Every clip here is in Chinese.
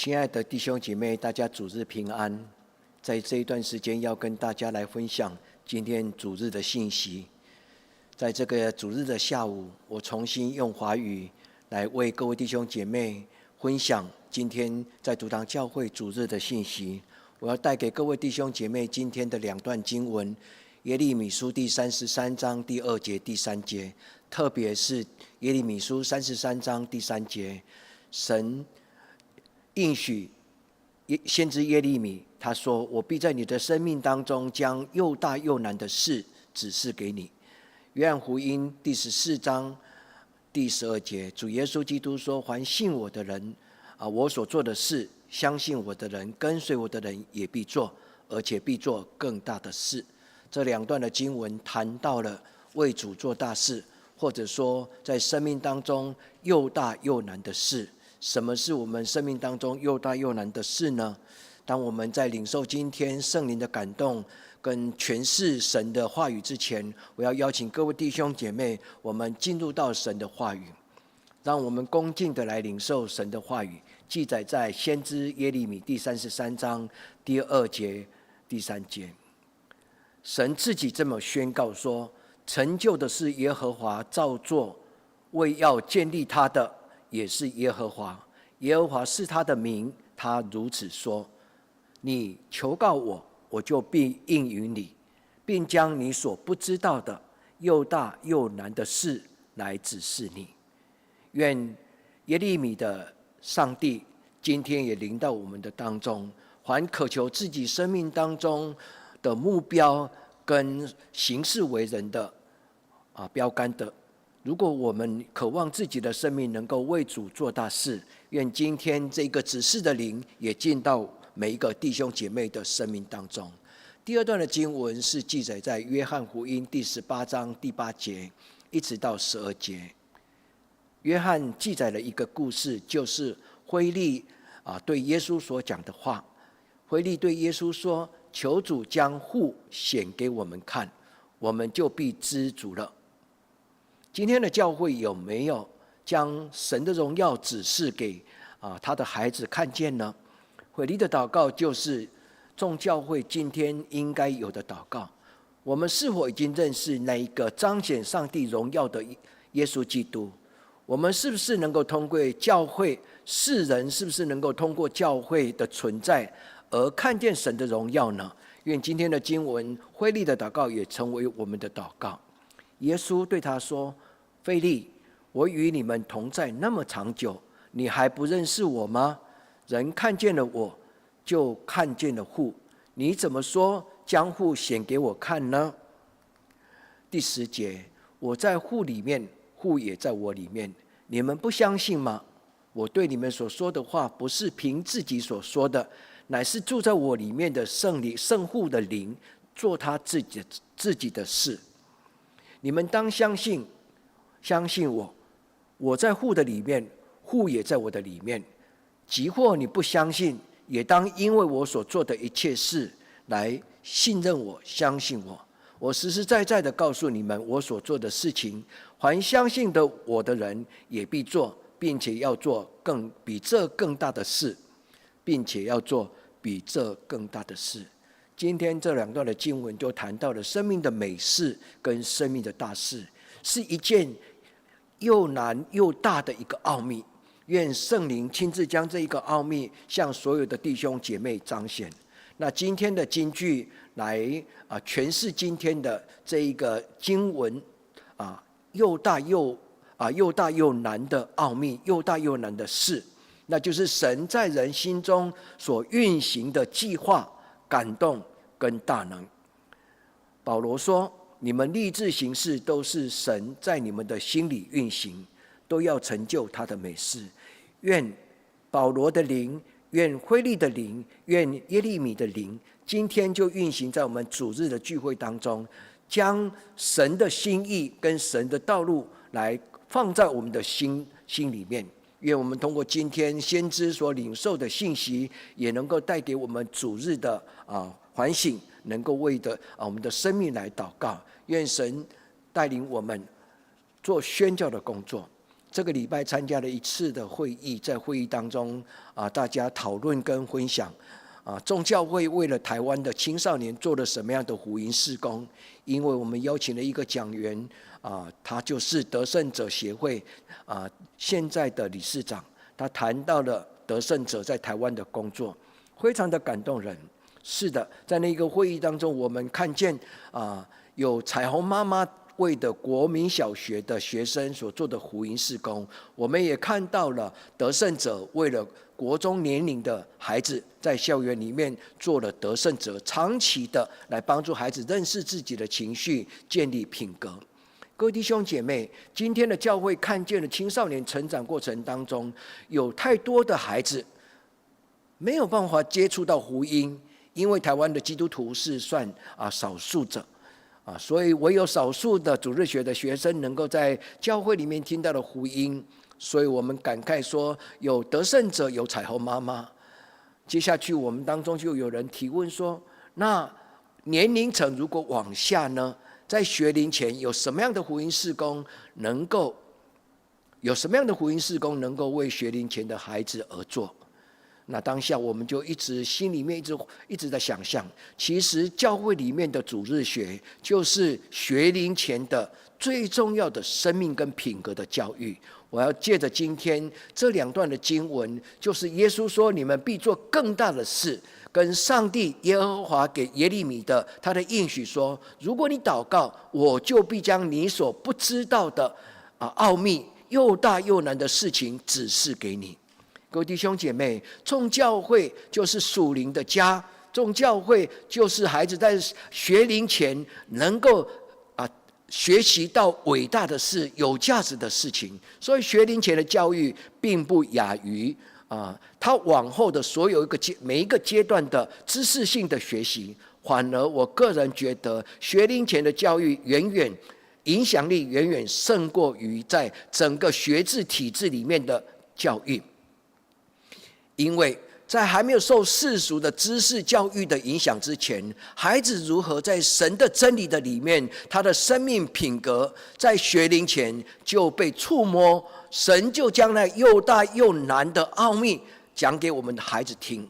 亲爱的弟兄姐妹，大家主日平安。在这一段时间，要跟大家来分享今天主日的信息。在这个主日的下午，我重新用华语来为各位弟兄姐妹分享今天在主堂教会主日的信息。我要带给各位弟兄姐妹今天的两段经文：耶利米书第33章第2节、第3节，特别是耶利米书33章第3节，神应许先知耶利米，他说：“我必在你的生命当中将又大又难的事指示给你。”约翰福音第14章第12节，主耶稣基督说：“凡信我的人，我所做的事，相信我的人，跟随我的人也必做，而且必做更大的事。”这两段的经文谈到了为主做大事，或者说在生命当中又大又难的事。什么是我们生命当中又大又难的事呢？当我们在领受今天圣灵的感动跟诠释神的话语之前，我要邀请各位弟兄姐妹，我们进入到神的话语，让我们恭敬的来领受神的话语，记载在先知耶利米第33章第2节、第3节。神自己这么宣告说：“成就的是耶和华造作，为要建立他的也是耶和华，耶和华是他的名，他如此说：你求告我，我就必应允你，并将你所不知道的又大又难的事来指示你。”愿耶利米的上帝今天也临到我们的当中，凡渴求自己生命当中的目标跟行事为人的标杆的，如果我们渴望自己的生命能够为主做大事，愿今天这个指示的灵也进到每一个弟兄姐妹的生命当中。第二段的经文是记载在约翰福音第18章第8节一直到12节。约翰记载了一个故事，就是腓利对耶稣所讲的话。腓利对耶稣说：“求主将父显给我们看，我们就必知足了。”今天的教会有没有将神的荣耀指示给他的孩子看见呢？腓利的祷告就是众教会今天应该有的祷告。我们是否已经认识那一个彰显上帝荣耀的耶稣基督？我们是不是能够通过教会，世人是不是能够通过教会的存在而看见神的荣耀呢？愿今天的经文腓利的祷告也成为我们的祷告。耶稣对他说：“腓利，我与你们同在那么长久，你还不认识我吗？人看见了我，就看见了父。你怎么说将父显给我看呢？”第10节，我在父里面，父也在我里面，你们不相信吗？我对你们所说的话，不是凭自己所说的，乃是住在我里面的圣灵、圣父的灵，做他自己的事。你们当相信我，我在父的里面，父也在我的里面。即或你不相信，也当因为我所做的一切事来信任我、相信我。我实实在在的告诉你们，我所做的事情，凡相信的我的人也必做，并且要做比这更大的事，并且要做比这更大的事。今天这两段的经文就谈到了生命的美事跟生命的大事，是一件又难又大的一个奥秘。愿圣灵亲自将这一个奥秘向所有的弟兄姐妹彰显。那今天的金句来诠释今天的这一个经文又大又难的奥秘，又大又难的事，那就是神在人心中所运行的计划、感动跟大能。保罗说：“你们立志行事，都是神在你们的心里运行，都要成就他的美事。”愿保罗的灵，愿腓利的灵，愿耶利米的灵，今天就运行在我们主日的聚会当中，将神的心意跟神的道路来放在我们的心里面。愿我们通过今天先知所领受的信息，也能够带给我们主日的反省，能够为我们的生命来祷告。愿神带领我们做宣教的工作。这个礼拜参加了一次的会议，在会议当中大家讨论跟分享众教会为了台湾的青少年做了什么样的福音事工。因为我们邀请了一个讲员他就是得胜者协会现在的理事长，他谈到了得胜者在台湾的工作，非常的感动人。是的，在那个会议当中，我们看见有彩虹妈妈为的国民小学的学生所做的福音事工，我们也看到了得胜者为了国中年龄的孩子在校园里面做了得胜者，长期的来帮助孩子认识自己的情绪，建立品格。各位弟兄姐妹，今天的教会看见了青少年成长过程当中，有太多的孩子没有办法接触到福音，因为台湾的基督徒是算少数者所以唯有少数的主日学的学生能够在教会里面听到了福音。所以我们感慨说，有得胜者，有彩虹妈妈。接下去我们当中就有人提问说，那年龄层如果往下呢，在学龄前有什么样的福音事工能够为学龄前的孩子而做？那当下我们就心里面一直在想象，其实教会里面的主日学就是学龄前的最重要的生命跟品格的教育。我要借着今天这2段的经文，就是耶稣说你们必做更大的事，跟上帝耶和华给耶利米的他的应许说，如果你祷告，我就必将你所不知道的奥秘又大又难的事情指示给你。各位弟兄姐妹，众教会就是属灵的家，众教会就是孩子在学龄前能够学习到伟大的事、有价值的事情。所以学龄前的教育并不亚于他往后的所有每一个阶段的知识性的学习。反而我个人觉得，学龄前的教育影响力远远胜过于在整个学制体制里面的教育。因为在还没有受世俗的知识教育的影响之前，孩子如何在神的真理的里面，他的生命品格在学龄前就被触摸，神就将那又大又难的奥秘讲给我们的孩子听。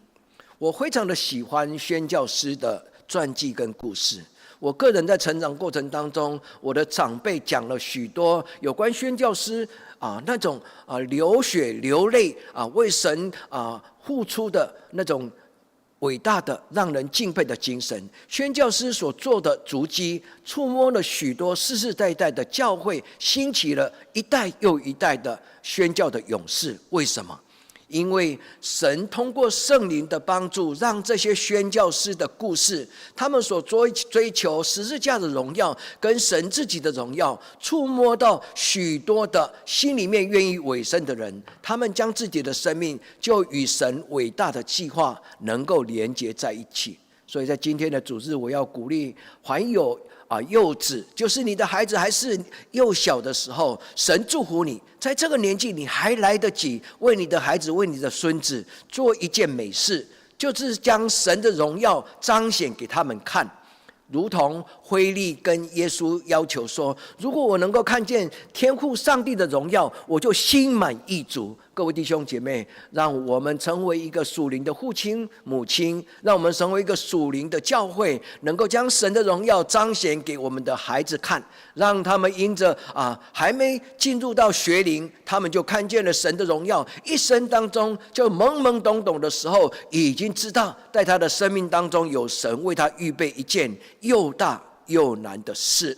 我非常的喜欢宣教师的传记跟故事。我个人在成长过程当中，我的长辈讲了许多有关宣教师那种流血流泪为神付出的那种伟大的让人敬佩的精神。宣教师所做的足迹，触摸了许多世世代代的教会，兴起了一代又一代的宣教的勇士。为什么？因为神通过圣灵的帮助，让这些宣教师的故事，他们所追求十字架的荣耀跟神自己的荣耀，触摸到许多的心里面愿意委身的人，他们将自己的生命就与神伟大的计划能够连接在一起。所以在今天的主日，我要鼓励还有幼子，就是你的孩子还是幼小的时候，神祝福你，在这个年纪你还来得及为你的孩子、为你的孙子做一件美事，就是将神的荣耀彰显给他们看。如同腓利跟耶稣要求说，如果我能够看见天父上帝的荣耀，我就心满意足。各位弟兄姐妹，让我们成为一个属灵的父亲母亲，让我们成为一个属灵的教会，能够将神的荣耀彰显给我们的孩子看，让他们因着还没进入到学龄，他们就看见了神的荣耀，一生当中就懵懵懂懂的时候，已经知道在他的生命当中有神为他预备一件又大又难的事。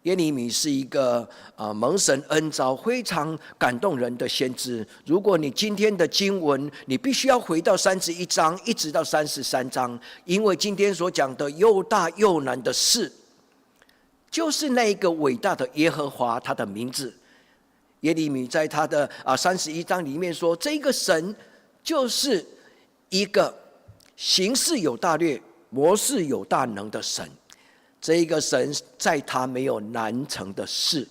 耶利米是一个蒙神恩召非常感动人的先知。如果你今天的经文，你必须要回到31章一直到33章，因为今天所讲的又大又难的事，就是那一个伟大的耶和华他的名字。耶利米在他的31章里面说，这个神就是一个行事有大略、谋事有大能的神。这一个神在他没有难成的事，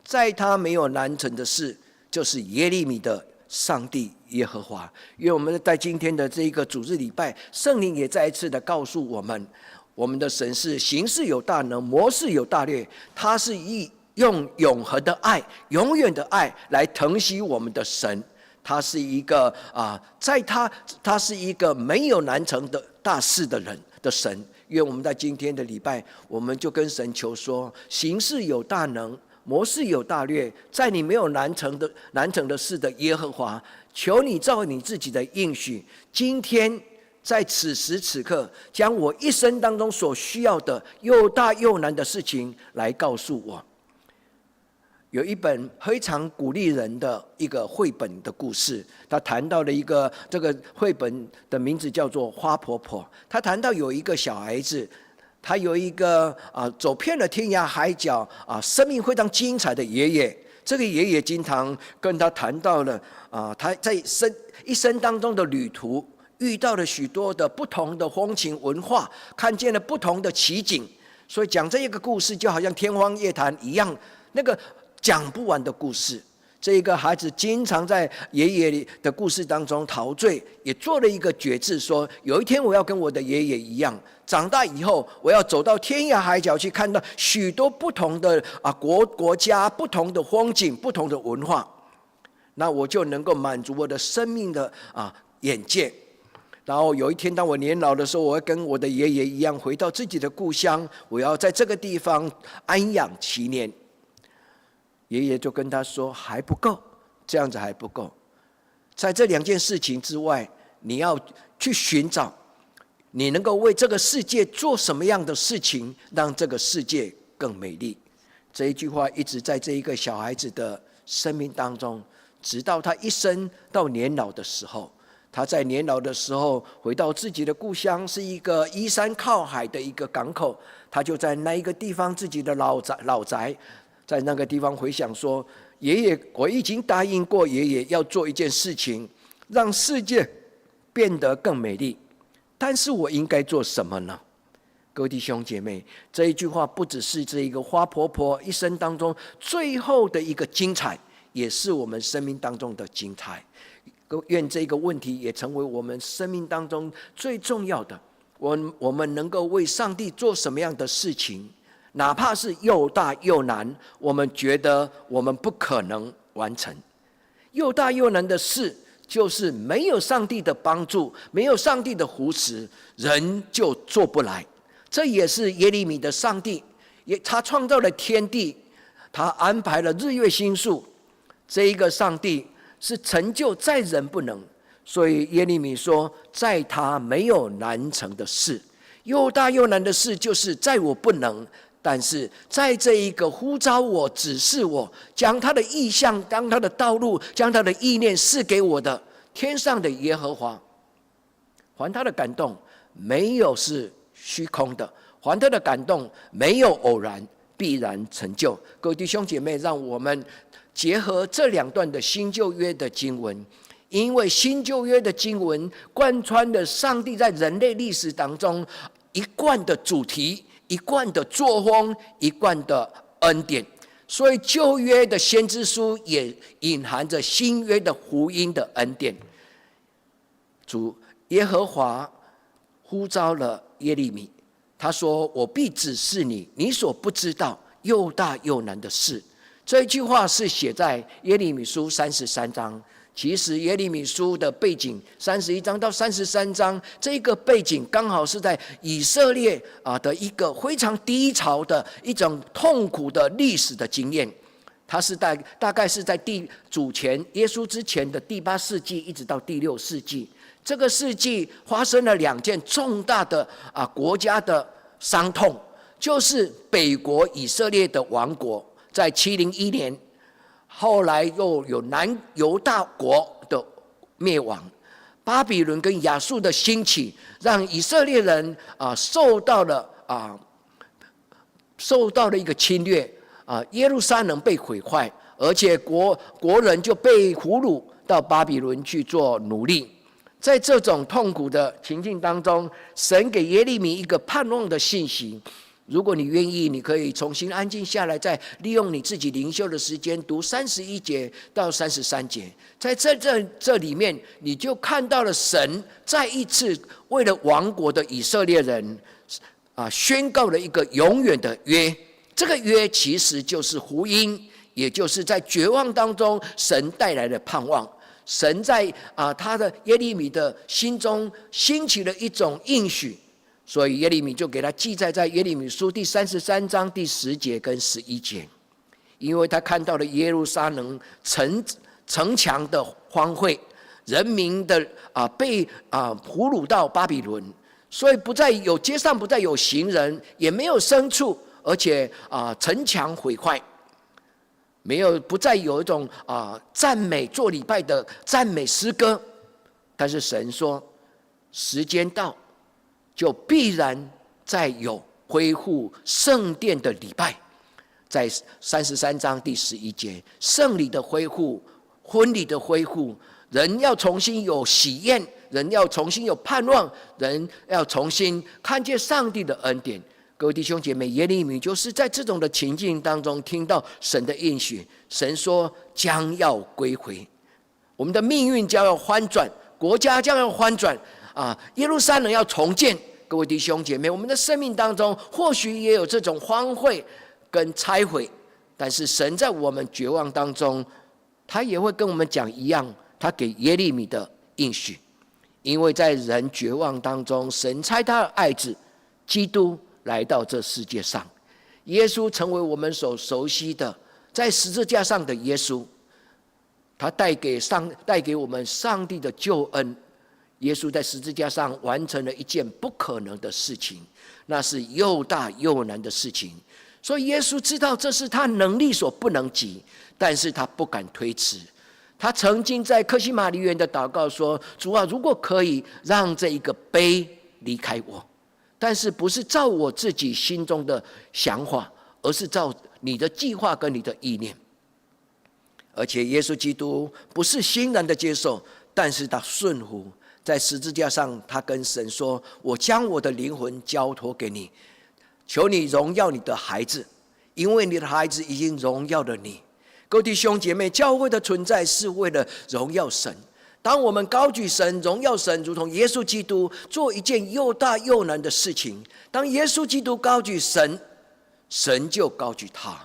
在他没有难成的事，就是耶利米的上帝耶和华。因为我们在今天的这个主日礼拜，圣灵也再一次的告诉我们，我们的神是行事有大能、谋事有大略，他是用永恒的爱、永远的爱来疼惜我们的神。他是一个他是一个没有难成的大事的人的神。愿我们在今天的礼拜，我们就跟神求说：行事有大能，谋事有大略，在你没有难成的事的耶和华，求你照你自己的应许，今天在此时此刻，将我一生当中所需要的又大又难的事情来告诉我。有一本非常鼓励人的一个绘本的故事，他谈到了这个绘本的名字叫做《花婆婆》。他谈到有一个小孩子，他有一个走遍了天涯海角生命非常精彩的爷爷。这个爷爷经常跟他谈到了他在一生当中的旅途，遇到了许多的不同的风情文化，看见了不同的奇景。所以讲这一个故事，就好像天方夜谭一样，那个讲不完的故事。这一个孩子经常在爷爷的故事当中陶醉，也做了一个决志，说有一天我要跟我的爷爷一样，长大以后我要走到天涯海角去看到许多不同的国家、不同的风景、不同的文化，那我就能够满足我的生命的眼界。然后有一天当我年老的时候，我会跟我的爷爷一样回到自己的故乡，我要在这个地方安养7年。爷爷就跟他说：还不够，这样子还不够。在这2件事情之外，你要去寻找你能够为这个世界做什么样的事情，让这个世界更美丽。这一句话一直在这一个小孩子的生命当中，直到他一生到年老的时候。他在年老的时候回到自己的故乡，是一个依山靠海的一个港口。他就在那一个地方自己的老宅，在那个地方回想说：爷爷，我已经答应过爷爷要做一件事情，让世界变得更美丽，但是我应该做什么呢？各位弟兄姐妹，这一句话不只是这一个花婆婆一生当中最后的一个精彩，也是我们生命当中的精彩。愿这个问题也成为我们生命当中最重要的。我们能够为上帝做什么样的事情，哪怕是又大又难，我们觉得我们不可能完成。又大又难的事，就是没有上帝的帮助，没有上帝的扶持，人就做不来。这也是耶利米的上帝，他创造了天地，他安排了日月星宿。这一个上帝是成就在人不能，所以耶利米说，在他没有难成的事。又大又难的事，就是在我不能，但是在这一个呼召我、指示我，将他的意向、将他的道路、将他的意念赐给我的天上的耶和华，还他的感动没有是虚空的，还他的感动没有偶然，必然成就。各位弟兄姐妹，让我们结合这2段的新旧约的经文，因为新旧约的经文贯穿了上帝在人类历史当中一贯的主题、一贯的作风、一贯的恩典，所以旧约的先知书也隐含着新约的福音的恩典。主耶和华呼召了耶利米，他说：我必指示你，你所不知道又大又难的事。这一句话是写在耶利米书33章。其实耶利米书的背景31章到33章，这个背景刚好是在以色列的一个非常低潮的一种痛苦的历史的经验。它是大概是在主前耶稣之前的第8世纪一直到第6世纪。这个世纪发生了2件重大的国家的伤痛，就是北国以色列的亡国，在701年，后来又有南犹大国的灭亡，巴比伦跟亚述的兴起，让以色列人受到了一个侵略，耶路撒冷被毁坏，而且国人就被俘虏到巴比伦去做奴隶。在这种痛苦的情境当中，神给耶利米一个盼望的信息。如果你愿意，你可以重新安静下来，再利用你自己灵修的时间读31节到33节。在这里面，你就看到了神再一次为了亡国的以色列人宣告了一个永远的约。这个约其实就是福音，也就是在绝望当中神带来的盼望。神在他的耶利米的心中兴起了一种应许，所以耶利米就给他记载在耶利米书第33章第10节跟11节。因为他看到了耶路撒冷城墙的荒废，人民的被俘虏到巴比伦，所以不再有街上不再有行人，也没有牲畜，而且城墙毁坏。不再有一种赞美做礼拜的赞美诗歌，但是神说，时间到，就必然再有恢复圣殿的礼拜。在33章第11节，圣礼的恢复，婚礼的恢复，人要重新有喜宴，人要重新有盼望，人要重新看见上帝的恩典。各位弟兄姐妹，耶利米就是在这种的情境当中听到神的应许，神说将要归回，我们的命运将要翻转，国家将要翻转耶路撒冷要重建。各位弟兄姐妹，我们的生命当中或许也有这种荒废跟拆毁，但是神在我们绝望当中，他也会跟我们讲一样，他给耶利米的应许。因为在人绝望当中，神差他的爱子基督来到这世界上，耶稣成为我们所熟悉的在十字架上的耶稣，他带给我们上帝的救恩。耶稣在十字架上完成了一件不可能的事情，那是又大又难的事情。所以耶稣知道这是他能力所不能及，但是他不敢推迟。他曾经在客西马尼园的祷告说，主啊，如果可以让这一个杯离开我，但是不是照我自己心中的想法，而是照你的计划跟你的意念。而且耶稣基督不是欣然的接受，但是他顺服，在十字架上他跟神说，我将我的灵魂交托给你，求你荣耀你的孩子，因为你的孩子已经荣耀了你。各位弟兄姐妹，教会的存在是为了荣耀神。当我们高举神、荣耀神，如同耶稣基督做一件又大又难的事情，当耶稣基督高举神，神就高举他。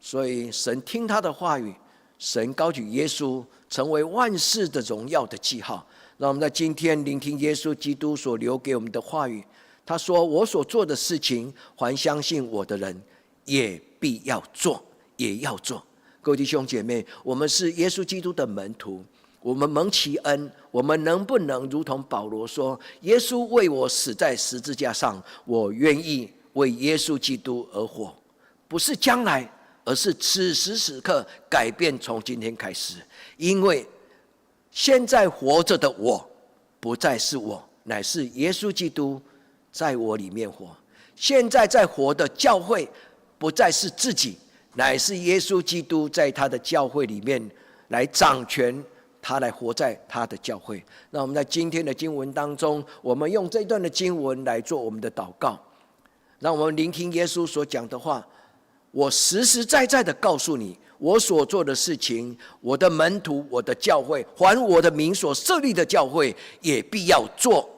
所以神听他的话语，神高举耶稣成为万世的荣耀的记号。让我们在今天聆听耶稣基督所留给我们的话语。他说，我所做的事情，凡相信我的人也必要做，也要做。各位弟兄姐妹，我们是耶稣基督的门徒，我们蒙其恩，我们能不能如同保罗说，耶稣为我死在十字架上，我愿意为耶稣基督而活。不是将来，而是此时此刻改变，从今天开始。因为现在活着的我，不再是我，乃是耶稣基督在我里面活。现在在活的教会，不再是自己，乃是耶稣基督在他的教会里面来掌权，他来活在他的教会。那我们在今天的经文当中，我们用这段的经文来做我们的祷告，让我们聆听耶稣所讲的话。我实实在在的告诉你，我所做的事情，我的门徒，我的教会，还我的名所设立的教会，也必要做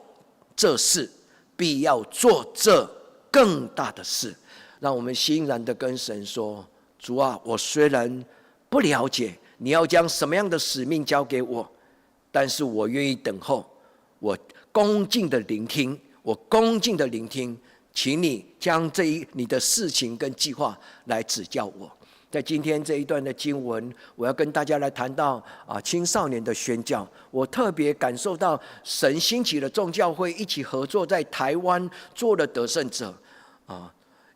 这事，必要做这更大的事。让我们欣然的跟神说，主啊，我虽然不了解你要将什么样的使命交给我，但是我愿意等候，我恭敬的聆听，请你将你的事情跟计划来指教我。在今天这一段的经文，我要跟大家来谈到青少年的宣教。我特别感受到神兴起了众教会一起合作，在台湾做了得胜者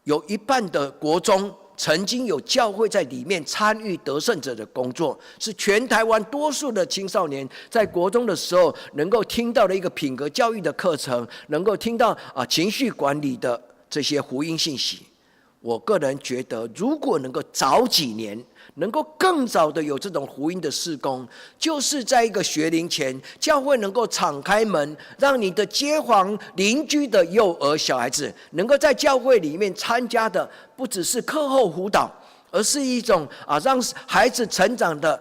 有一半的国中曾经有教会在里面参与得胜者的工作，是全台湾多数的青少年在国中的时候能够听到的一个品格教育的课程，能够听到情绪管理的这些福音信息。我个人觉得，如果能够早几年，能够更早的有这种福音的事工，就是在一个学龄前，教会能够敞开门，让你的街坊邻居的幼儿小孩子，能够在教会里面参加的，不只是课后辅导，而是一种让孩子成长的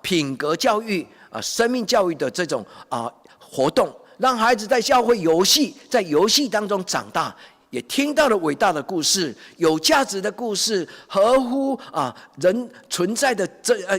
品格教育生命教育的这种活动，让孩子在教会游戏，在游戏当中长大。也听到了伟大的故事，有价值的故事，合乎人存在的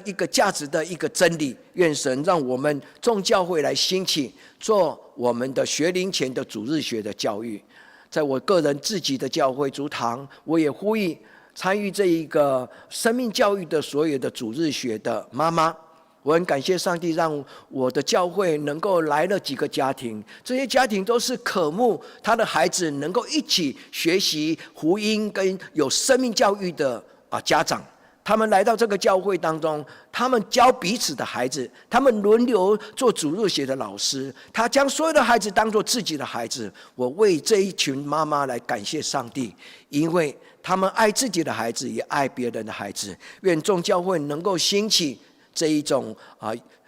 一个价值的一个真理。愿神让我们众教会来兴起，做我们的学龄前的主日学的教育。在我个人自己的教会主堂，我也呼吁参与这一个生命教育的所有的主日学的妈妈。我很感谢上帝，让我的教会能够来了几个家庭，这些家庭都是渴慕他的孩子能够一起学习福音跟有生命教育的家长。他们来到这个教会当中，他们教彼此的孩子，他们轮流做主日学的老师，他将所有的孩子当作自己的孩子。我为这一群妈妈来感谢上帝，因为他们爱自己的孩子，也爱别人的孩子。愿众教会能够兴起这一种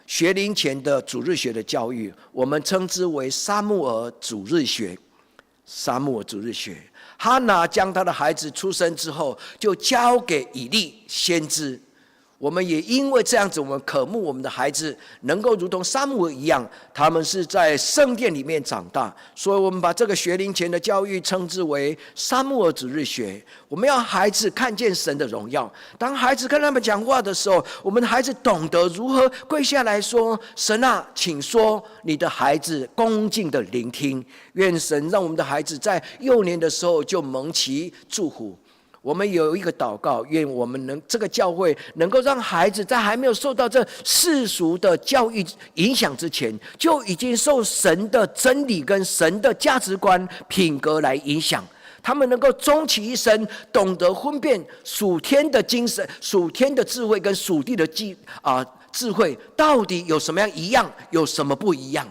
学龄前的主日学的教育，我们称之为撒母耳主日学。撒母耳主日学，哈拿将他的孩子出生之后，就交给以利先知。我们也因为这样子，我们渴慕我们的孩子能够如同撒母耳一样，他们是在圣殿里面长大，所以我们把这个学龄前的教育称之为撒母耳主日学。我们要孩子看见神的荣耀，当孩子跟他们讲话的时候，我们的孩子懂得如何跪下来说：神啊，请说。你的孩子恭敬的聆听。愿神让我们的孩子在幼年的时候就蒙其祝福。我们有一个祷告，愿我们这个教会能够让孩子在还没有受到这世俗的教育影响之前，就已经受神的真理跟神的价值观品格来影响。他们能够终其一生懂得分辨属天的精神、属天的智慧跟属地的智慧到底有什么样一样，有什么不一样。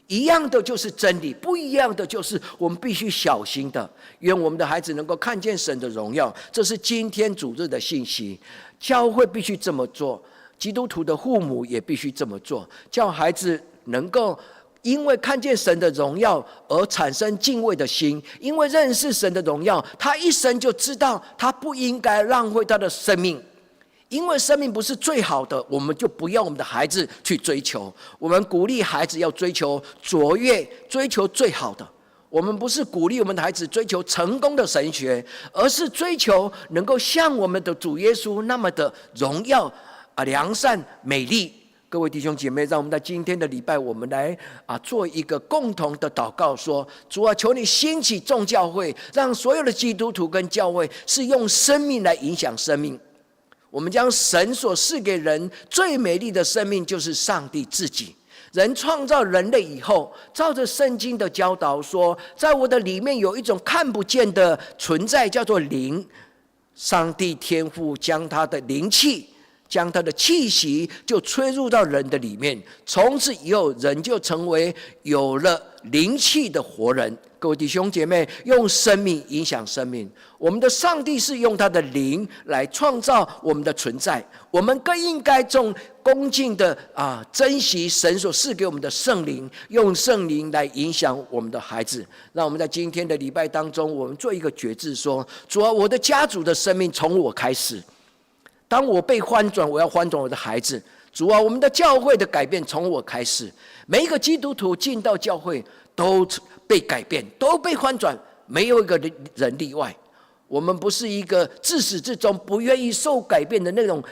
一样的就是真理，不一样的就是我们必须小心的。愿我们的孩子能够看见神的荣耀，这是今天主日的信息。教会必须这么做，基督徒的父母也必须这么做，叫孩子能够因为看见神的荣耀而产生敬畏的心，因为认识神的荣耀，他一生就知道他不应该浪费他的生命。因为生命不是最好的，我们就不要我们的孩子去追求。我们鼓励孩子要追求卓越，追求最好的。我们不是鼓励我们的孩子追求成功的神学，而是追求能够像我们的主耶稣那么的荣耀良善美丽。各位弟兄姐妹，让我们在今天的礼拜，我们来做一个共同的祷告，说：主啊，求你兴起众教会，让所有的基督徒跟教会是用生命来影响生命。我们将神所赐给人最美丽的生命，就是上帝自己。人创造人类以后，照着圣经的教导说，在我的里面有一种看不见的存在，叫做灵。上帝天父将他的灵气，将他的气息就吹入到人的里面，从此以后人就成为有了灵气的活人。各位弟兄姐妹，用生命影响生命。我们的上帝是用他的灵来创造我们的存在，我们更应该恭敬的珍惜神所赐给我们的圣灵，用圣灵来影响我们的孩子。让我们在今天的礼拜当中，我们做一个决志，说：主啊，我的家族的生命从我开始。当我被翻转，我要翻转我的孩子。主啊，我们的教会的改变从我开始。每一个基督徒进到教会都被改变，都被翻转，没有一个人例外。我们不是一个自始至终不愿意受改变的那种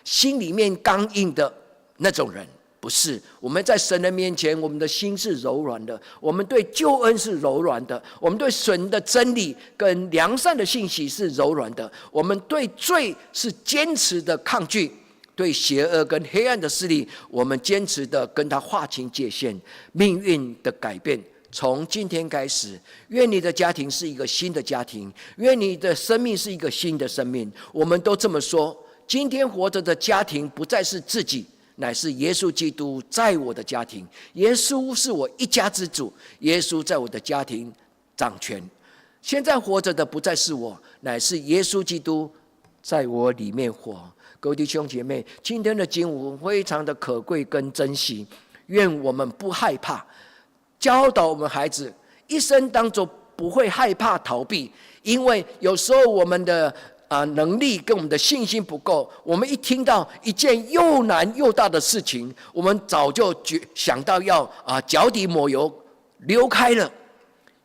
心里面刚硬的那种人，不是。我们在神的面前，我们的心是柔软的，我们对救恩是柔软的，我们对神的真理跟良善的信息是柔软的，我们对罪是坚持的抗拒，对邪恶跟黑暗的势力，我们坚持的跟他划清界限。命运的改变从今天开始，愿你的家庭是一个新的家庭，愿你的生命是一个新的生命。我们都这么说，今天活着的家庭不再是自己，乃是耶稣基督在我的家庭。耶稣是我一家之主，耶稣在我的家庭掌权。现在活着的不再是我，乃是耶稣基督在我里面活。各位弟兄姐妹，今天的经文非常的可贵跟珍惜，愿我们不害怕，教导我们孩子一生当中不会害怕逃避。因为有时候我们的能力跟我们的信心不够，我们一听到一件又难又大的事情，我们早就想到要脚底抹油溜开了。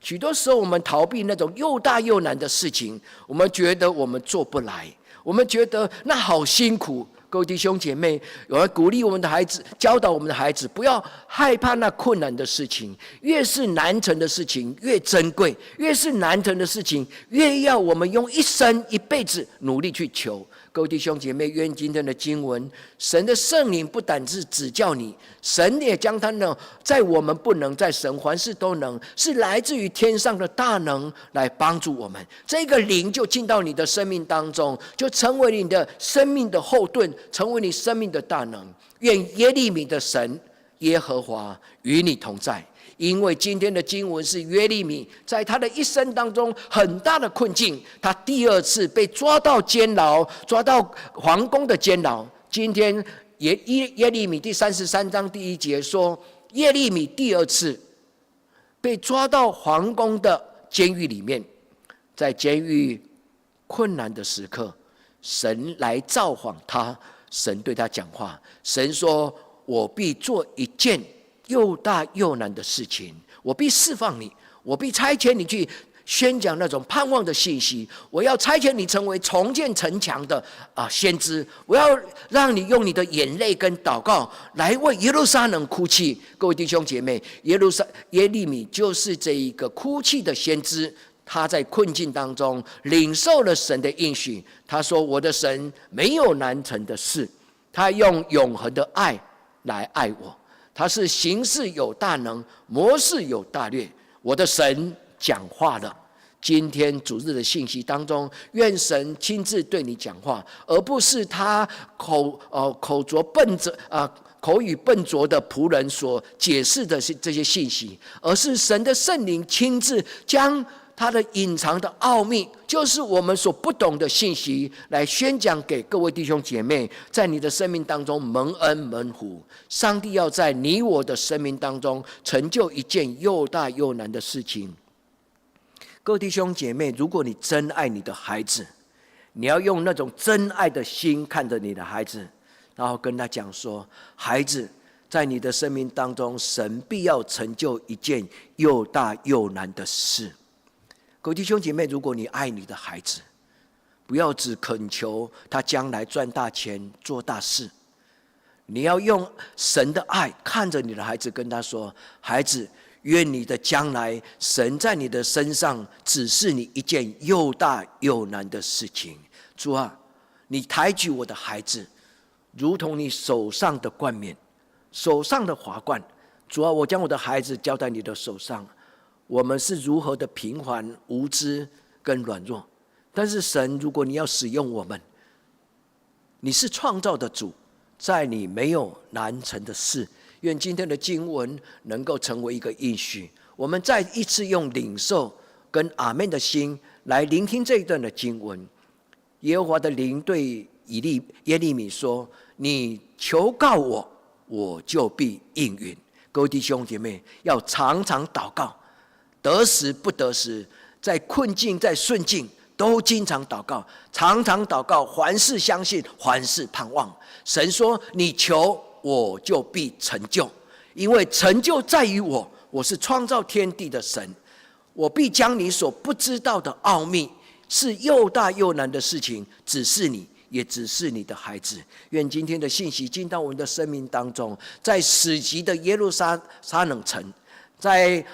许多时候，我们逃避那种又大又难的事情，我们觉得我们做不来，我们觉得那好辛苦。各位弟兄姐妹，我要鼓励我们的孩子，教导我们的孩子，不要害怕那困难的事情。越是难成的事情越珍贵，越是难成的事情越要我们用一生一辈子努力去求。各位弟兄姐妹，愿今天的经文，神的圣灵不但是指教你，神也将他呢，在我们不能，在神凡事都能，是来自于天上的大能来帮助我们。这个灵就进到你的生命当中，就成为你的生命的后盾，成为你生命的大能。愿耶利米的神耶和华与你同在。因为今天的经文是约利米在他的一生当中很大的困境，他第二次被抓到监牢，抓到皇宫的监牢。今天耶利米第33章第1节说，耶利米第二次被抓到皇宫的监狱里面，在监狱困难的时刻，神来造访他，神对他讲话，神说：“我必做一件又大又难的事情，我必释放你，我必差遣你去宣讲那种盼望的信息。我要差遣你成为重建城墙的先知。我要让你用你的眼泪跟祷告来为耶路撒冷哭泣。”各位弟兄姐妹，耶利米就是这一个哭泣的先知。他在困境当中领受了神的应许。他说：“我的神没有难成的事，他用永恒的爱来爱我。他是行事有大能，谋事有大略。我的神讲话了。”今天主日的信息当中，愿神亲自对你讲话，而不是他口语笨拙的仆人所解释的这些信息，而是神的圣灵亲自将他的隐藏的奥秘，就是我们所不懂的信息，来宣讲给各位弟兄姐妹，在你的生命当中蒙恩蒙福。上帝要在你我的生命当中成就一件又大又难的事情。各位弟兄姐妹，如果你真爱你的孩子，你要用那种真爱的心看着你的孩子，然后跟他讲说：孩子，在你的生命当中，神必要成就一件又大又难的事。各位弟兄姐妹，如果你爱你的孩子，不要只恳求他将来赚大钱做大事，你要用神的爱看着你的孩子，跟他说：孩子，愿你的将来，神在你的身上指示你一件又大又难的事情。主啊，你抬举我的孩子，如同你手上的冠冕，手上的华冠。主啊，我将我的孩子交在你的手上。我们是如何的平凡无知跟软弱，但是神，如果你要使用我们，你是创造的主，在你没有难成的事。愿今天的经文能够成为一个应许，我们再一次用领受跟阿们的心来聆听这一段的经文。耶和华的灵对耶利米说：你求告我，我就必应允。各位弟兄姐妹，要常常祷告，得时不得时，在困境在顺境都经常祷告，常常祷告，凡事相信，凡事盼望。神说：你求，我就必成就，因为成就在于我，我是创造天地的神。我必将你所不知道的奥秘，是又大又难的事情，指示你，也指示你的孩子。愿今天的信息进到我们的生命当中，在史籍的耶路撒冷城，在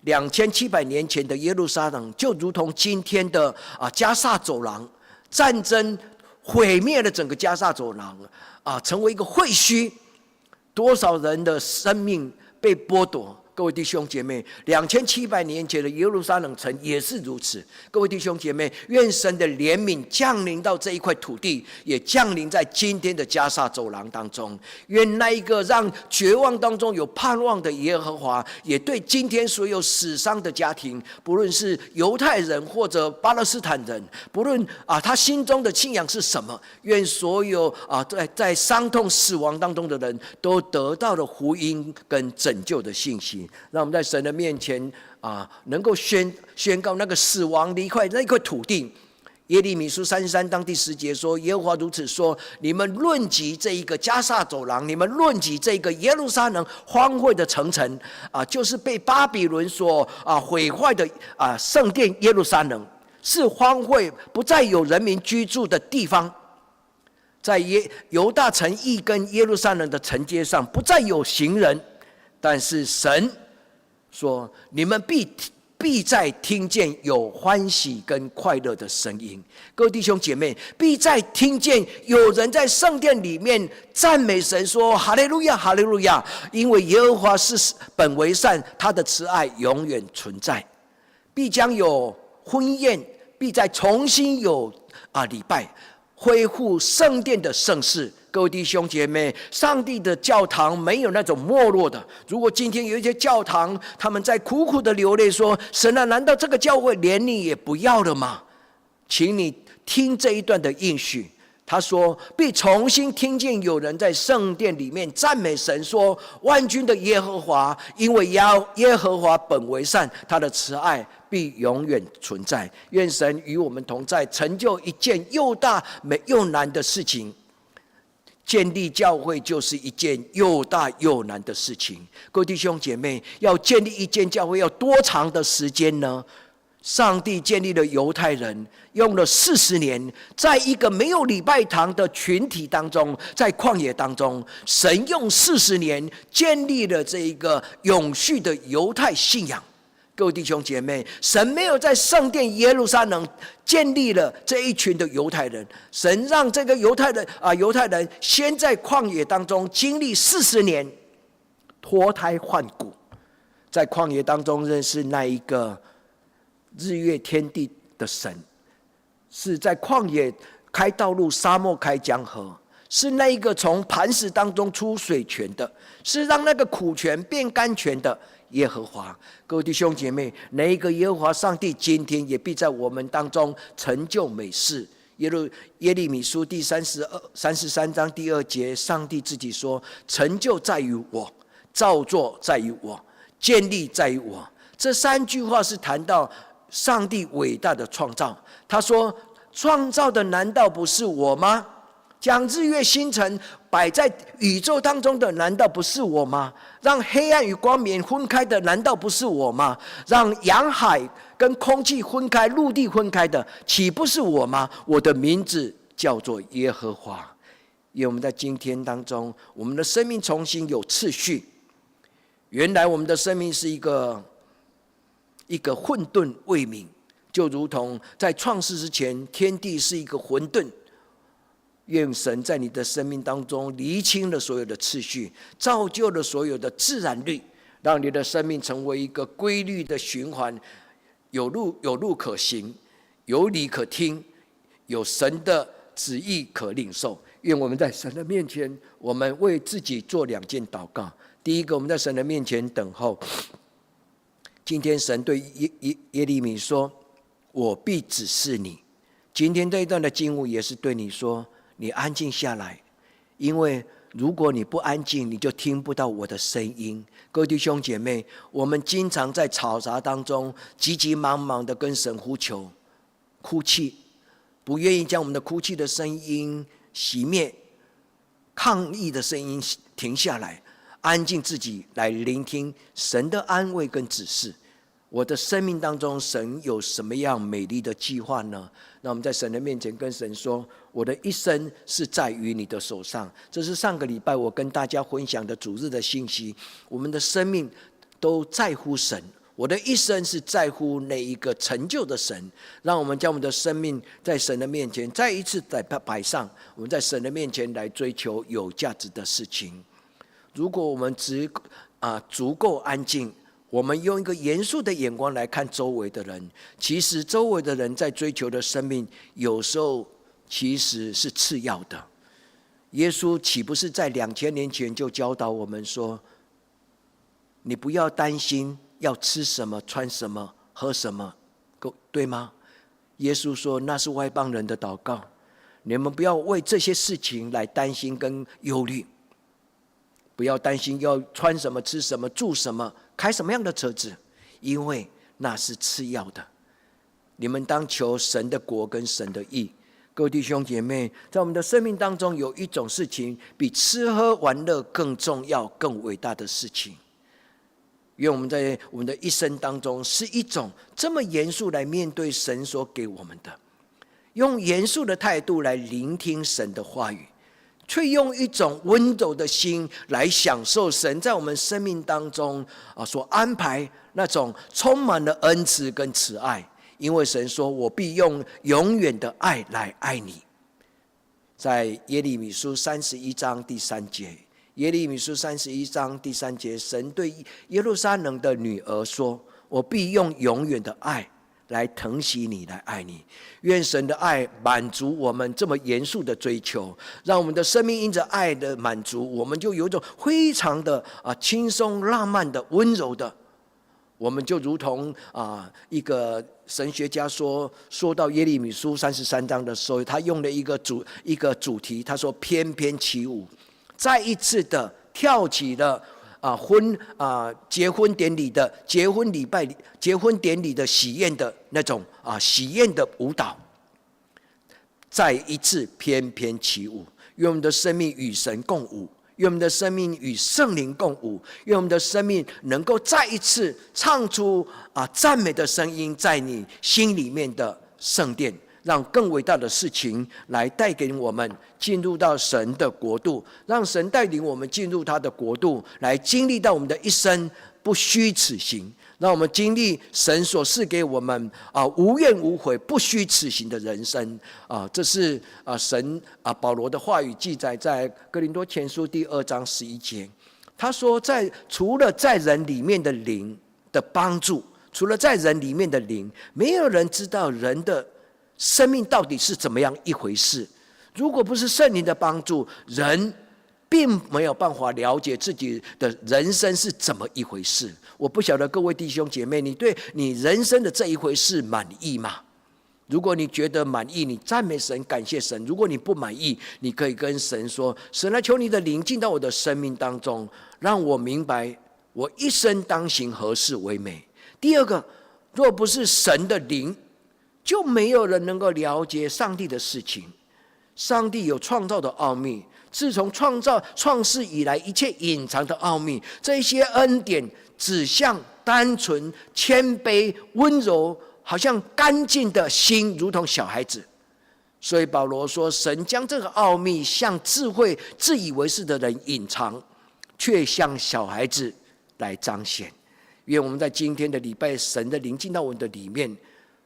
2700年前的耶路撒冷，就如同今天的加萨走廊，战争毁灭了整个加萨走廊成为一个废墟，多少人的生命被剥夺。各位弟兄姐妹，2700年前的耶路撒冷城也是如此。各位弟兄姐妹，愿神的怜悯降临到这一块土地，也降临在今天的加萨走廊当中。愿那一个让绝望当中有盼望的耶和华，也对今天所有死伤的家庭，不论是犹太人或者巴勒斯坦人，不论他心中的信仰是什么，愿所有在伤痛死亡当中的人都得到了福音跟拯救的信息。让我们在神的面前能够宣告那个死亡离开那一块土地，耶利米书33章第10节说：“耶和华如此说：你们论及这一个迦萨走廊，你们论及这个耶路撒冷荒废的城城就是被巴比伦所毁坏的圣殿耶路撒冷，是荒废不再有人民居住的地方。在犹大城邑跟耶路撒冷的城街上，不再有行人。但是神说：你们必再听见有欢喜跟快乐的声音。各位弟兄姐妹，必再听见有人在圣殿里面赞美神，说哈利路亚，哈利路亚！因为耶和华是本为善，他的慈爱永远存在。必将有婚宴，必再重新有礼拜，恢复圣殿的盛世。各位弟兄姐妹，上帝的教堂没有那种没落的。如果今天有一些教堂，他们在苦苦的流泪说：神啊，难道这个教会连你也不要了吗？请你听这一段的应许。他说：必重新听见有人在圣殿里面赞美神，说万军的耶和华，因为耶和华本为善，他的慈爱必永远存在。愿神与我们同在，成就一件又大又难的事情。建立教会就是一件又大又难的事情。各位弟兄姐妹，要建立一间教会要多长的时间呢？上帝建立了犹太人，用了40年，在一个没有礼拜堂的群体当中，在旷野当中，神用40年建立了这一个永续的犹太信仰。各位弟兄姐妹，神没有在圣殿耶路撒冷建立了这一群的犹太人，神让这个犹太人先在旷野当中经历40年脱胎换骨，在旷野当中认识那一个日月天地的神，是在旷野开道路，沙漠开江河，是那一个从磐石当中出水泉的，是让那个苦泉变甘泉的耶和华。各位弟兄姐妹，哪一个耶和华上帝今天也必在我们当中成就美事。耶利米书第33章第2节，上帝自己说：成就在于我，造作在于我，建立在于我。这3句话是谈到上帝伟大的创造。他说：创造的难道不是我吗？将日月星辰摆在宇宙当中的难道不是我吗？让黑暗与光明分开的难道不是我吗？让洋海跟空气分开，陆地分开的岂不是我吗？我的名字叫做耶和华。因为我们在今天当中，我们的生命重新有次序。原来我们的生命是一个混沌未明，就如同在创世之前，天地是一个混沌。愿神在你的生命当中厘清了所有的次序，造就了所有的自然律，让你的生命成为一个规律的循环，有路可行，有理可听，有神的旨意可领受。愿我们在神的面前，我们为自己做2件祷告。第一个，我们在神的面前等候。今天神对耶利米说：我必指示你。今天这一段的经文也是对你说，你安静下来，因为如果你不安静，你就听不到我的声音。各位弟兄姐妹，我们经常在嘈杂当中急急忙忙的跟神呼求、哭泣，不愿意将我们的哭泣的声音熄灭，抗议的声音停下来，安静自己来聆听神的安慰跟指示。我的生命当中，神有什么样美丽的计划呢？那我们在神的面前跟神说，我的一生是在于你的手上。这是上个礼拜我跟大家分享的主日的信息。我们的生命都在乎神，我的一生是在乎那一个成就的神。让我们将我们的生命在神的面前再一次摆上，我们在神的面前来追求有价值的事情。如果我们足够安静，我们用一个严肃的眼光来看周围的人，其实周围的人在追求的生命，有时候其实是次要的。耶稣岂不是在2000年前就教导我们说，你不要担心要吃什么、穿什么、喝什么，对吗？耶稣说那是外邦人的祷告，你们不要为这些事情来担心跟忧虑。不要担心要穿什么、吃什么、住什么、开什么样的车子，因为那是次要的。你们当求神的国跟神的义。各位弟兄姐妹，在我们的生命当中，有一种事情比吃喝玩乐更重要、更伟大的事情。愿我们在我们的一生当中，是一种这么严肃来面对神所给我们的，用严肃的态度来聆听神的话语，却用一种温柔的心来享受神在我们生命当中所安排那种充满了恩慈跟慈爱。因为神说，我必用永远的爱来爱你。在耶利米书31章第3节，耶利米书31章第3节，神对耶路撒冷的女儿说，我必用永远的爱来疼惜你，来爱你。愿神的爱满足我们这么严肃的追求，让我们的生命因着爱的满足，我们就有一种非常的轻松、浪漫的、温柔的。我们就如同一个神学家说到耶利米书33章的时候，他用了一个主题，他说翩翩起舞，再一次的跳起了结婚典礼的结婚典礼的喜宴的那种喜宴的舞蹈，再一次翩翩起舞。愿我们的生命与神共舞，愿我们的生命与圣灵共舞，愿我们的生命能够再一次唱出赞美的声音，在你心里面的圣殿，让更伟大的事情来带给我们进入到神的国度，让神带领我们进入他的国度，来经历到我们的一生不虚此行，让我们经历神所赐给我们无怨无悔、不虚此行的人生。这是神保罗的话语记载在哥林多前书第2章11节。他说，除了在人里面的灵的帮助，除了在人里面的灵，没有人知道人的生命到底是怎么样一回事。如果不是圣灵的帮助，人并没有办法了解自己的人生是怎么一回事。我不晓得各位弟兄姐妹，你对你人生的这一回事满意吗？如果你觉得满意，你赞美神，感谢神；如果你不满意，你可以跟神说，神来求你的灵进到我的生命当中，让我明白我一生当行何事为美。第二个，若不是神的灵，就没有人能够了解上帝的事情。上帝有创造的奥秘，自从创世以来，一切隐藏的奥秘，这些恩典指向单纯、谦卑、温柔，好像干净的心，如同小孩子。所以保罗说，神将这个奥秘向智慧、自以为是的人隐藏，却向小孩子来彰显。愿我们在今天的礼拜，神的灵进到我们的里面，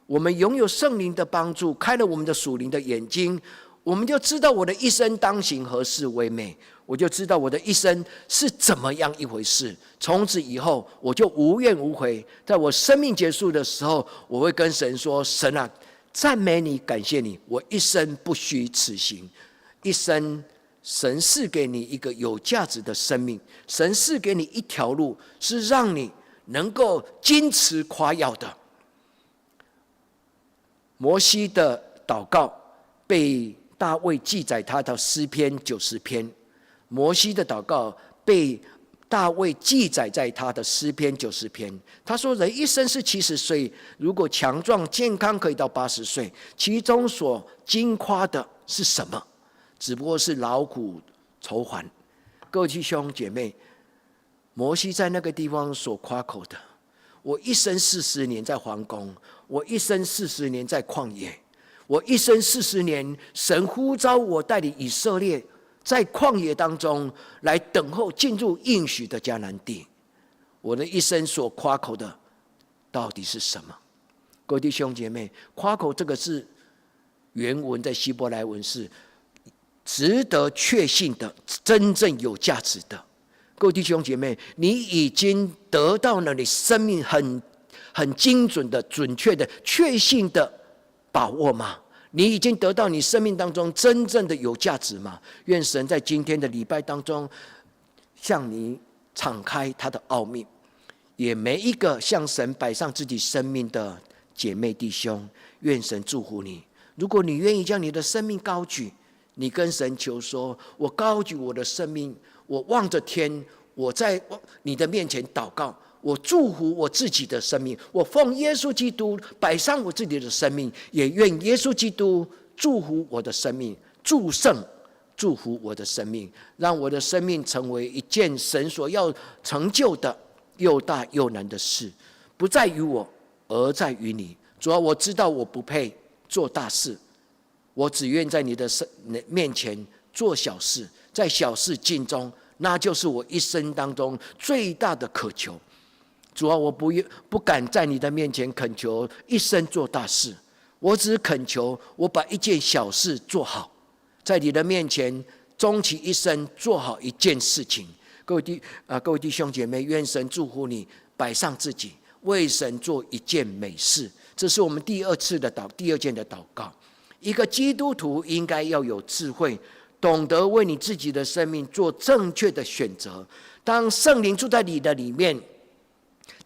我们拥有圣灵的帮助，开了我们的属灵的眼睛，我们就知道我的一生当行何事为美，我就知道我的一生是怎么样一回事。从此以后，我就无怨无悔。在我生命结束的时候，我会跟神说，神啊，赞美你，感谢你，我一生不虚此行。一生神赐给你一个有价值的生命，神赐给你一条路，是让你能够矜持夸耀的。摩西的祷告被大卫记载他的诗篇90篇，摩西的祷告被大卫记载在他的诗篇90篇。他说，人一生是70岁，如果强壮健康可以到80岁，其中所经夸的是什么？只不过是劳苦愁烦。各位弟兄姐妹，摩西在那个地方所夸口的，我一生40年在皇宫，我一生40年在旷野，我一生40年，神呼召我带领以色列在旷野当中来等候进入应许的迦南地。我的一生所夸口的到底是什么？各位弟兄姐妹，夸口这个字原文在希伯来文是值得确信的，真正有价值的。各位弟兄姐妹，你已经得到了你生命很精准的、准确的、确信的把握吗？你已经得到你生命当中真正的有价值吗？愿神在今天的礼拜当中向你敞开他的奥秘，也每一个向神摆上自己生命的姐妹弟兄，愿神祝福你。如果你愿意将你的生命高举，你跟神求说，我高举我的生命，我望着天，我在你的面前祷告，我祝福我自己的生命，我奉耶稣基督摆上我自己的生命，也愿耶稣基督祝福我的生命，祝圣祝福我的生命，让我的生命成为一件神所要成就的又大又难的事，不在于我，而在于你。主啊，我知道我不配做大事，我只愿在你的面前做小事，在小事尽忠，那就是我一生当中最大的渴求。主啊，我不敢在你的面前恳求一生做大事，我只恳求我把一件小事做好，在你的面前终其一生做好一件事情。各位弟兄姐妹，愿神祝福你，摆上自己，为神做一件美事。这是我们第二件的祷告。一个基督徒应该要有智慧，懂得为你自己的生命做正确的选择。当圣灵住在你的里面，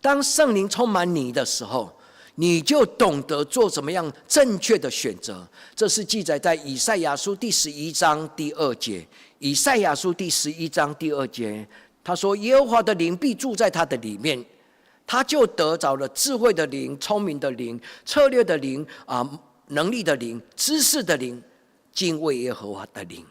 当圣灵充满你的时候，你就懂得做怎么样正确的选择。这是记载在以赛亚书第11章第2节。以赛亚书第11章第2节，他说：耶和华的灵必住在他的里面，他就得着了智慧的灵、聪明的灵、策略的灵、能力的灵、知识的灵、敬畏耶和华的灵。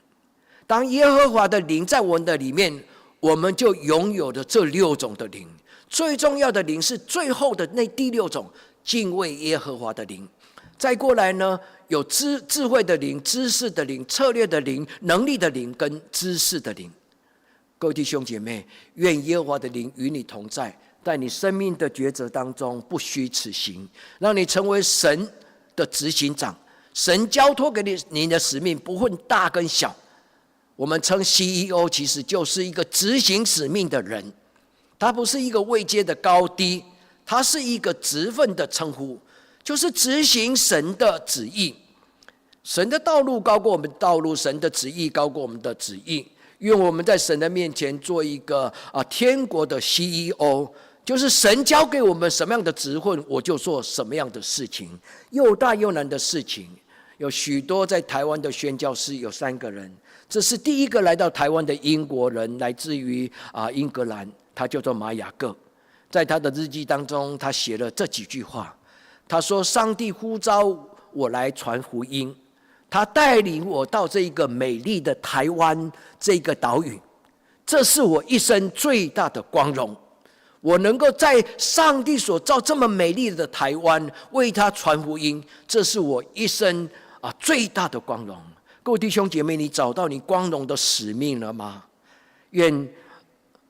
当耶和华的灵在我们的里面，我们就拥有了这6种的灵。最重要的灵是最后的那第6种，敬畏耶和华的灵。再过来呢，有智慧的灵、知识的灵、策略的灵、能力的灵跟知识的灵。各位弟兄姐妹，愿耶和华的灵与你同在，在你生命的抉择当中不虚此行，让你成为神的执行长。神交托给你的使命不分大跟小。我们称 CEO 其实就是一个执行使命的人，他不是一个位阶的高低，他是一个职分的称呼，就是执行神的旨意。神的道路高过我们的道路，神的旨意高过我们的旨意。愿我们在神的面前做一个天国的 CEO， 就是神交给我们什么样的职分，我就做什么样的事情，又大又难的事情。有许多在台湾的宣教士，有3个人。这是第一个来到台湾的英国人，来自于英格兰，他叫做马雅各。在他的日记当中，他写了这几句话。他说：上帝呼召我来传福音，他带领我到这一个美丽的台湾这个岛屿，这是我一生最大的光荣。我能够在上帝所造这么美丽的台湾为他传福音，这是我一生最大的光荣。各位弟兄姐妹，你找到你光荣的使命了吗？愿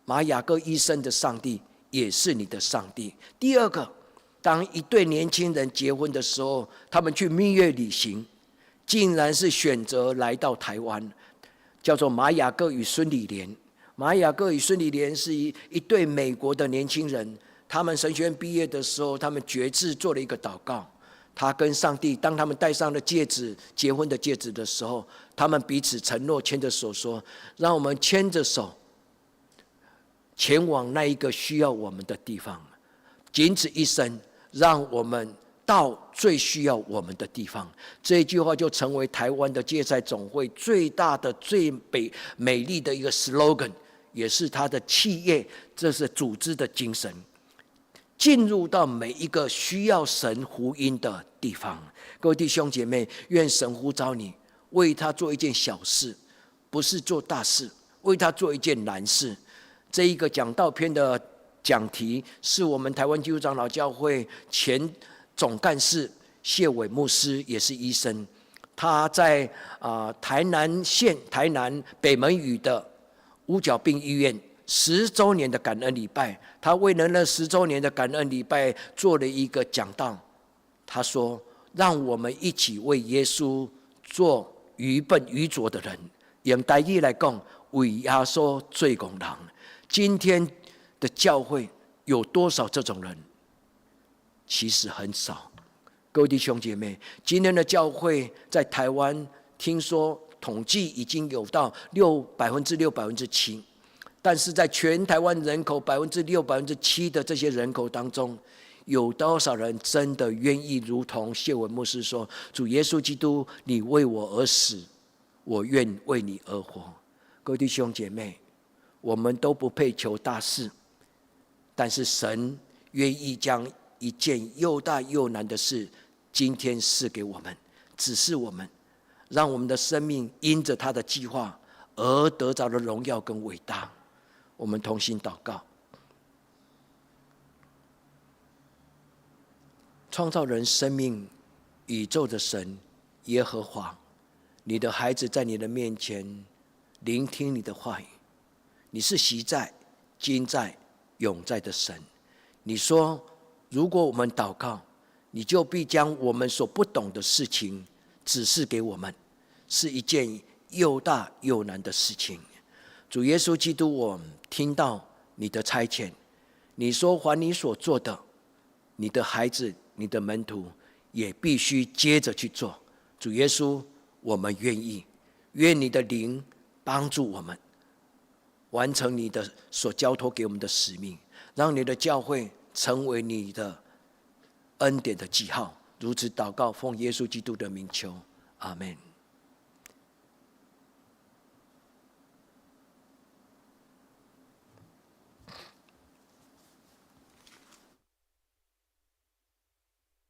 马雅各一生的上帝也是你的上帝。第二个，当一对年轻人结婚的时候，他们去蜜月旅行，竟然是选择来到台湾，叫做马雅各与孙理莲。马雅各与孙理莲是一对美国的年轻人，他们神学院毕业的时候，他们决志做了一个祷告。他跟上帝，当他们戴上了戒指，结婚的戒指的时候，他们彼此承诺，牵着手说：让我们牵着手前往那一个需要我们的地方，仅此一生，让我们到最需要我们的地方。这一句话就成为台湾的芥菜总会最大的、最美丽的一个 slogan， 也是他的企业，这是组织的精神。进入到每一个需要神福音的地方。各位弟兄姐妹，愿神呼召你，为他做一件小事，不是做大事，为他做一件难事。这一个讲道篇的讲题是我们台湾基督长老教会前总干事谢伟牧师，也是医生。他在台南县台南北门宇的五角病医院10周年的感恩礼拜，他为了那10周年的感恩礼拜做了一个讲道。他说：让我们一起为耶稣做愚笨愚拙的人，用台语来讲，为耶稣做工人。今天的教会有多少这种人？其实很少。各位弟兄姐妹，今天的教会在台湾，听说统计已经有到6%、7%。但是在全台湾人口6%、7%的这些人口当中，有多少人真的愿意如同谢文牧师说：主耶稣基督，你为我而死，我愿为你而活。各位弟兄姐妹，我们都不配求大事，但是神愿意将一件又大又难的事，今天赐给我们，指示我们，让我们的生命因着他的计划而得着了荣耀跟伟大。我们同心祷告。创造人生命宇宙的神耶和华，你的孩子在你的面前聆听你的话语。你是昔在、今在、永在的神。你说，如果我们祷告，你就必将我们所不懂的事情指示给我们，是一件又大又难的事情。主耶稣基督，我听到你的差遣，你说凡你所做的，你的孩子、你的门徒也必须接着去做。主耶稣，我们愿意，愿你的灵帮助我们完成你的所交托给我们的使命，让你的教会成为你的恩典的记号。如此祷告，奉耶稣基督的名求，阿们。